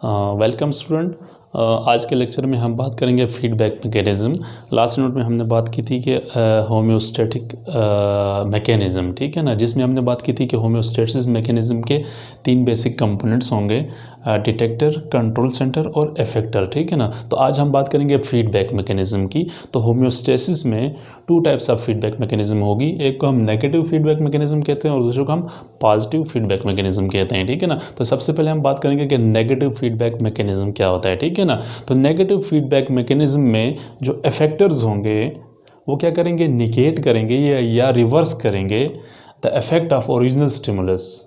Welcome student. आज के lecture में हम बात करेंगे फीडबैक मैकेनिज़्म। लास्ट नोट में हमने बात की थी कि होम्योस्टैटिक मैकेनिज़्म, ठीक है ना, जिसमें हमने बात की थी कि होम्योस्टैसिस मैकेनिज़्म के 3 बेसिक कंपोनेंट्स होंगे, डिटेक्टर, कंट्रोल सेंटर और इफेक्टर, ठीक है ना। तो आज हम बात करेंगे फीडबैक मैकेनिज़्म की। तो होम्योस्टैसिस में 2 टाइप्स ऑफ फीडबैक मैकेनिज़्म होगी। एक को हम नेगेटिव फीडबैक मैकेनिज़्म कहते हैं और दूसरे को हम पॉजिटिव फीडबैक मैकेनिज़्म कहते हैं, ठीक है ना। तो सबसे पहले हम बात करेंगे कि नेगेटिव फीडबैक मैकेनिज़्म क्या होता है, ठीक है ना। तो नेगेटिव फीडबैक मैकेनिज़्म में जो इफेक्टर्स होंगे वो क्या करेंगे, निगेट करेंगे या रिवर्स करेंगे the effect of original stimulus,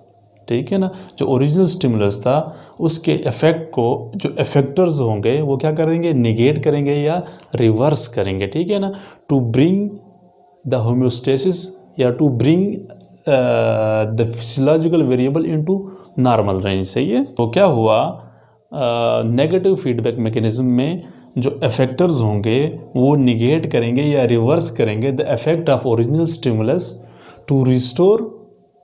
ठीक है ना। जो ओरिजिनल स्टिमुलस था उसके इफेक्ट को जो इफेक्टर्स होंगे वो क्या करेंगे, निगेट करेंगे या रिवर्स करेंगे, ठीक है ना। टू ब्रिंग द होम्योस्टेसिस या to bring the physiological variable into normal range, सही है। तो क्या हुआ, नेगेटिव फीडबैक मैकेनिज़्म में जो इफेक्टर्स होंगे वो निगेट करेंगे या रिवर्स करेंगे the effect of original stimulus to restore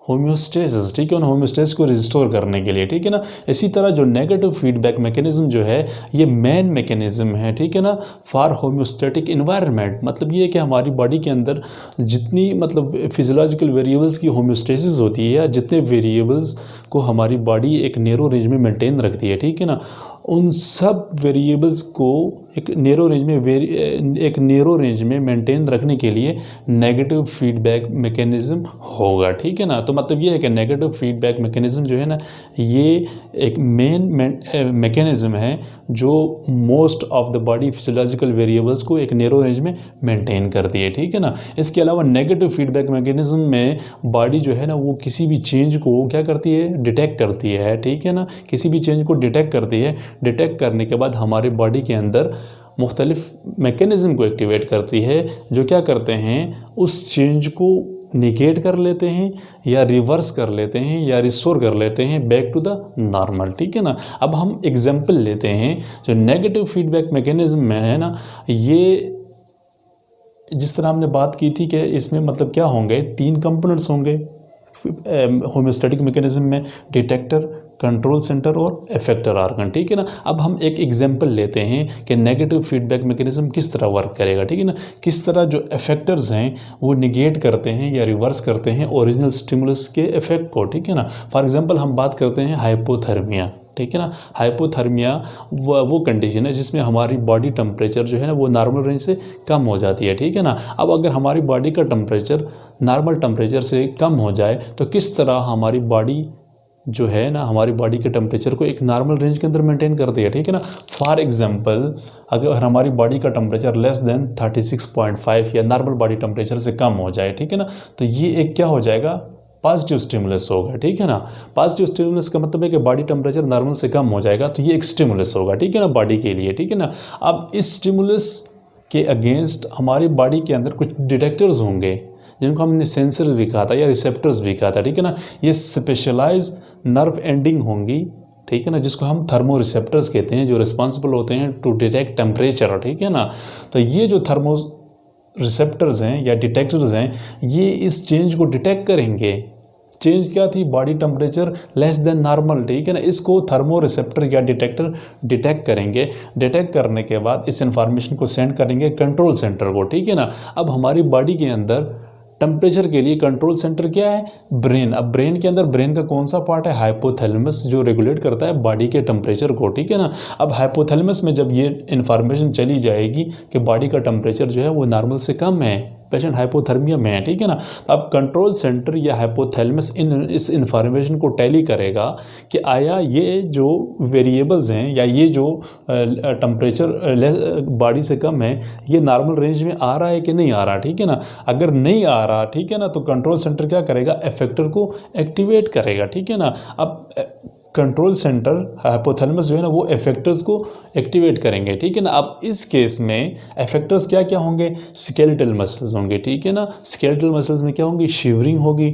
homeostasis, ठीक है, उन होम्योस्टेसिस को रिस्टोर करने के लिए, ठीक है ना। इसी तरह जो नेगेटिव फीडबैक मैकेनिज्म जो है ये मेन मैकेनिज्म है, ठीक है ना, फॉर होम्योस्टेटिक इन्वायरमेंट। मतलब ये है कि हमारी बॉडी के अंदर जितनी मतलब फिजियोलॉजिकल वेरिएबल्स की होम्योस्टेसिस होती है या जितने वेरिएबल्स को हमारी बॉडी एक नैरो रेंज में मेंटेन रखती है, ठीक है ना, उन सब वेरिएबल्स को एक नैरो रेंज में मेंटेन रखने के लिए नेगेटिव फीडबैक मैकेनिज्म होगा, ठीक है ना। तो मतलब ये है कि नेगेटिव फीडबैक मैकेनिज्म जो है ना ये एक मेन मैकेनिज्म है जो most of the body physiological variables को एक नैरो रेंज में मेंटेन करती है, ठीक है ना। इसके अलावा नेगेटिव फीडबैक मैकेनिज्म में बॉडी जो है ना वो किसी भी चेंज को क्या करती है, डिटेक्ट करती है, ठीक है ना। किसी भी चेंज को डिटेक्ट करती है, डिटेक्ट करने के बाद हमारे बॉडी के अंदर मुख्तलिफ मैकेनिज़्म को एक्टिवेट करती है जो क्या करते हैं, उस चेंज को निगेट कर लेते हैं या रिवर्स कर लेते हैं या रिस्टोर कर लेते हैं बैक टू द नॉर्मल, ठीक है ना। अब हम एग्जांपल लेते हैं जो नेगेटिव फीडबैक मैकेनिज़्म में है ना, ये जिस तरह हमने बात की थी कि इसमें मतलब क्या होंगे, 3 कंपोनेंट्स होंगे होम्योस्टैटिक मैकेनिज्म में, डिटेक्टर, कंट्रोल सेंटर और इफेक्टर ऑर्गन, ठीक है ना। अब हम एक एग्जांपल लेते हैं कि नेगेटिव फीडबैक मैकेनिज्म किस तरह वर्क करेगा, ठीक है ना। किस तरह जो इफेक्टर्स हैं वो निगेट करते हैं या रिवर्स करते हैं ओरिजिनल स्टिमुलस के इफेक्ट को, ठीक है ना। फॉर एग्जांपल हम बात करते हैं हाइपोथर्मिया, ठीक है ना। हाइपोथर्मिया वो कंडीशन है जिसमें हमारी बॉडी टेम्परेचर जो है ना वो नॉर्मल रेंज से कम हो जाती है, ठीक है ना। अब अगर हमारी बॉडी का टेम्परेचर नॉर्मल टेम्परेचर से कम हो जाए तो किस तरह हमारी बॉडी जो है ना हमारी बॉडी के टेम्परेचर को एक नॉर्मल रेंज के अंदर मेंटेन करती है, ठीक है ना। फॉर एग्जांपल अगर हमारी बॉडी का टेम्परेचर लेस देन 36.5 या नॉर्मल बॉडी टेम्परेचर से कम हो जाए, ठीक है ना, तो ये एक क्या हो जाएगा, पॉजिटिव स्टिमुलस होगा, ठीक है ना। पॉजिटिव स्टिमुलस का मतलब है कि बॉडी टेम्परेचर नॉर्मल से कम हो जाएगा तो ये एक स्टिमुलस होगा, ठीक है ना, बॉडी के लिए, ठीक है ना। अब इस स्टिमुलस के अगेंस्ट हमारी बॉडी के अंदर कुछ डिटेक्टर्स होंगे जिनको हमने सेंसर्स भी कहा था या रिसेप्टर्स भी कहा था, ठीक है ना। ये स्पेशलाइज नर्व एंडिंग होंगी, ठीक है ना, जिसको हम थर्मो रिसेप्टर्स कहते हैं, जो रिस्पॉन्सिबल होते हैं टू डिटेक्ट टेम्परेचर, ठीक है ना। तो ये जो थर्मो रिसेप्टर्स हैं या डिटेक्टर्स हैं ये इस चेंज को डिटेक्ट करेंगे। चेंज क्या थी, body temperature less than normal, ठीक है ना, इसको थर्मो रिसेप्टर या डिटेक्टर डिटेक्ट करेंगे। डिटेक्ट करने के बाद इस इंफॉर्मेशन को सेंड करेंगे कंट्रोल सेंटर को, ठीक है ना। अब हमारी बॉडी के अंदर टेम्परेचर के लिए कंट्रोल सेंटर क्या है, ब्रेन। अब ब्रेन के अंदर ब्रेन का कौन सा पार्ट है, हाइपोथैलेमस, जो रेगुलेट करता है बॉडी के टेम्परेचर को, ठीक है ना। अब हाइपोथैलेमस में जब ये इन्फॉर्मेशन चली जाएगी कि बॉडी का टेम्परेचर जो है वो नॉर्मल से कम है, पेशेंट हाइपोथर्मिया में है, ठीक है ना। अब कंट्रोल सेंटर या हाइपोथैलेमस इस इंफॉर्मेशन को टैली करेगा कि आया ये जो वेरिएबल्स हैं या ये जो टेम्परेचर बॉडी से कम है ये नॉर्मल रेंज में आ रहा है कि नहीं आ रहा, ठीक है ना। अगर नहीं आ रहा, ठीक है ना, तो कंट्रोल सेंटर क्या करेगा, इफेक्टर को एक्टिवेट करेगा, ठीक है ना। अब कंट्रोल सेंटर हाइपोथैलेमस जो है ना वो इफेक्टर्स को एक्टिवेट करेंगे, ठीक है ना। अब इस केस में इफेक्टर्स क्या क्या होंगे, स्केलेटल मसल्स होंगे, ठीक है ना। स्केलेटल मसल्स में क्या होंगी, शिवरिंग होगी,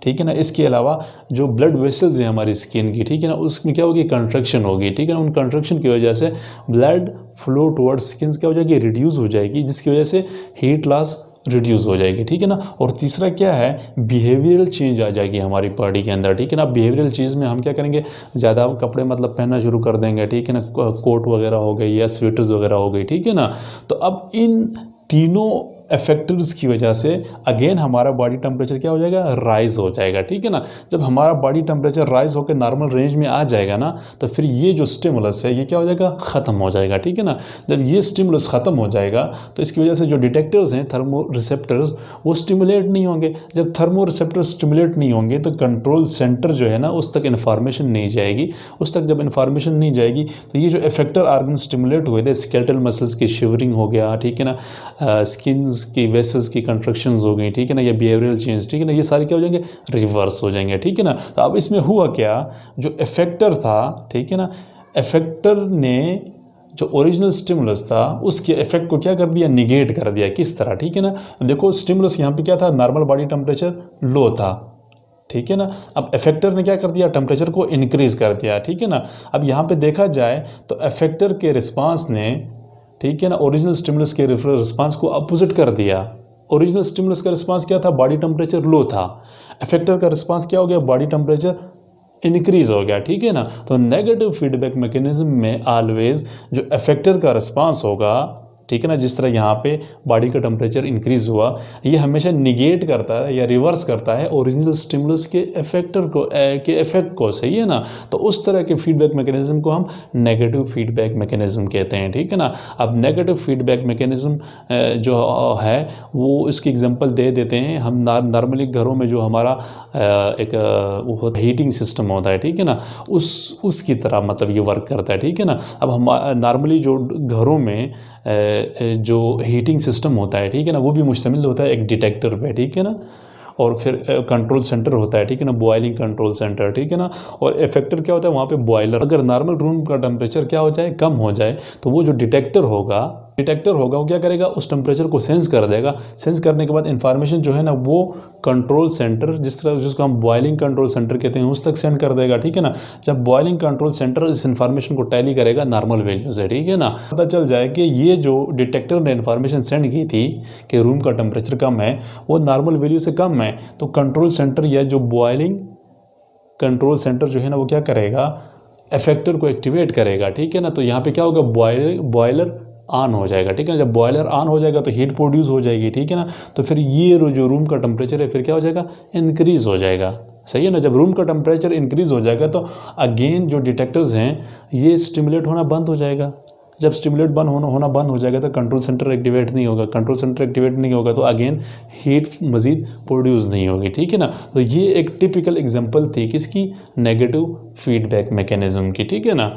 ठीक है ना। इसके अलावा जो ब्लड वेसल्स हैं हमारी स्किन की, ठीक है ना, उसमें क्या होगी, कंट्रक्शन होगी, ठीक है ना। उन कंट्रक्शन की वजह से ब्लड फ्लो टुवर्ड्स स्किन क्या हो जाएगी, रिड्यूस हो जाएगी, जिसकी वजह से हीट लॉस रिड्यूस हो जाएगी, ठीक है ना। और तीसरा क्या है, बिहेवियरल चेंज आ जाएगी हमारी बॉडी के अंदर, ठीक है ना। बिहेवियरल चीज़ में हम क्या करेंगे, ज़्यादा कपड़े मतलब पहनना शुरू कर देंगे, ठीक है ना। कोट वगैरह हो गई या स्वेटर्स वगैरह हो गई, ठीक है ना। तो अब इन तीनों फैक्टर्स की वजह से अगेन हमारा बॉडी टेम्परेचर क्या हो जाएगा, राइज हो जाएगा, ठीक है ना। जब हमारा बॉडी टेम्परेचर राइज होकर नॉर्मल रेंज में आ जाएगा ना, तो फिर ये जो स्टिमुलस है ये क्या हो जाएगा, ख़त्म हो जाएगा, ठीक है ना। जब ये स्टिमुलस ख़त्म हो जाएगा तो इसकी वजह से जो डिटेक्टर्स हैं, थर्मो रिसेप्टर्स, वो स्टिमुलेट नहीं होंगे। जब थर्मो रिसेप्टर्स स्टिमुलेट नहीं होंगे तो कंट्रोल सेंटर जो है ना, उस तक इन्फॉर्मेशन नहीं जाएगी। उस तक जब इन्फॉर्मेशन नहीं जाएगी तो ये जो इफेक्टर आर्गन स्टिमुलेट हुए थे, स्केलेटल मसल्स की शिवरिंग हो गया, ठीक है ना, स्किन्स की वेसल्स की कंट्रक्शंस हो गई, ठीक है ना, या बिहेवियरल चेंज, ठीक है ना, ये सारे क्या हो जाएंगे, रिवर्स हो जाएंगे, ठीक है ना। तो अब इसमें हुआ क्या, जो इफेक्टर था, ठीक है ना, इफेक्टर ने जो ओरिजिनल स्टिमुलस था उसके इफेक्ट को क्या कर दिया, निगेट कर दिया। किस तरह, ठीक है ना। देखो स्टिमुलस यहाँ पे क्या था, नॉर्मल बॉडी टेम्परेचर लो था, ठीक है ना। अब इफेक्टर ने क्या कर दिया, टेम्परेचर को इंक्रीज कर दिया, ठीक है ना। अब यहाँ पे देखा जाए तो इफेक्टर के रिस्पांस ने, ठीक है ना, ओरिजिनल स्टिमुलस के रिस्पांस को अपोजिट कर दिया। ओरिजिनल स्टिमुलस का रिस्पांस क्या था, बॉडी टेम्परेचर लो था। इफेक्टर का रिस्पांस क्या हो गया, बॉडी टेम्परेचर इंक्रीज हो गया, ठीक है ना। तो नेगेटिव फीडबैक मैकेनिज्म में ऑलवेज जो इफेक्टर का रिस्पांस होगा, ठीक है ना, जिस तरह यहाँ पे बॉडी का टेम्परेचर इंक्रीज हुआ, ये हमेशा निगेट करता है या रिवर्स करता है ओरिजिनल स्टिमुलस के इफेक्टर को के इफेक्ट को, सही है ना। तो उस तरह के फीडबैक मैकेनिज्म को हम नेगेटिव फीडबैक मैकेनिज्म कहते हैं, ठीक है ना। अब नेगेटिव फीडबैक मैकेनिज्म जो है वो इसकी एग्जांपल दे देते हैं हम। नॉर्मली घरों में जो हमारा एक हीटिंग सिस्टम होता है, ठीक है ना, उसकी तरह मतलब ये वर्क करता है, ठीक है ना। अब हम नॉर्मली जो घरों में जो हीटिंग सिस्टम होता है, ठीक है ना, वो भी मुश्तमिल होता है एक डिटेक्टर पे, ठीक है ना। और फिर कंट्रोल सेंटर होता है, ठीक है ना, बॉइलिंग कंट्रोल सेंटर, ठीक है ना। और इफेक्टर क्या होता है, वहाँ पे बॉयलर। अगर नॉर्मल रूम का टेम्परेचर क्या हो जाए, कम हो जाए, तो वो जो डिटेक्टर होगा वो क्या करेगा, उस टेम्परेचर को सेंस कर देगा। सेंस करने के बाद इंफॉर्मेशन जो है ना वो कंट्रोल सेंटर, जिसको हम बॉइलिंग कंट्रोल सेंटर कहते हैं, उस तक सेंड कर देगा, ठीक है ना। जब बॉइलिंग कंट्रोल सेंटर इस इंफॉर्मेशन को टैली करेगा नॉर्मल वैल्यू से, ठीक है ना, पता चल जाए कि ये जो डिटेक्टर ने इंफॉर्मेशन सेंड की थी कि रूम का टेम्परेचर कम है, वो नॉर्मल वैल्यू से कम है, तो कंट्रोल सेंटर या जो बॉइलिंग कंट्रोल सेंटर जो है ना वो क्या करेगा, इफेक्टर को एक्टिवेट करेगा, ठीक है ना। तो यहाँ पे क्या होगा, बॉयलर ऑन हो जाएगा, ठीक है ना। जब बॉयलर ऑन हो जाएगा तो हीट प्रोड्यूस हो जाएगी, ठीक है ना। तो फिर ये जो रूम का टेम्परेचर है फिर क्या हो जाएगा, इंक्रीज हो जाएगा, सही है ना। जब रूम का टेम्परेचर इंक्रीज हो जाएगा तो अगेन जो डिटेक्टर्स हैं ये स्टिमुलेट होना बंद हो जाएगा। जब स्टिमुलेट होना बंद हो जाएगा तो कंट्रोल सेंटर एक्टिवेट नहीं होगा। कंट्रोल सेंटर एक्टिवेट नहीं होगा तो अगेन हीट मज़ीद प्रोड्यूस नहीं होगी, ठीक है ना। तो ये एक टिपिकल एग्जांपल थी किसकी, नेगेटिव फीडबैक मैकेनिज्म की, ठीक है ना।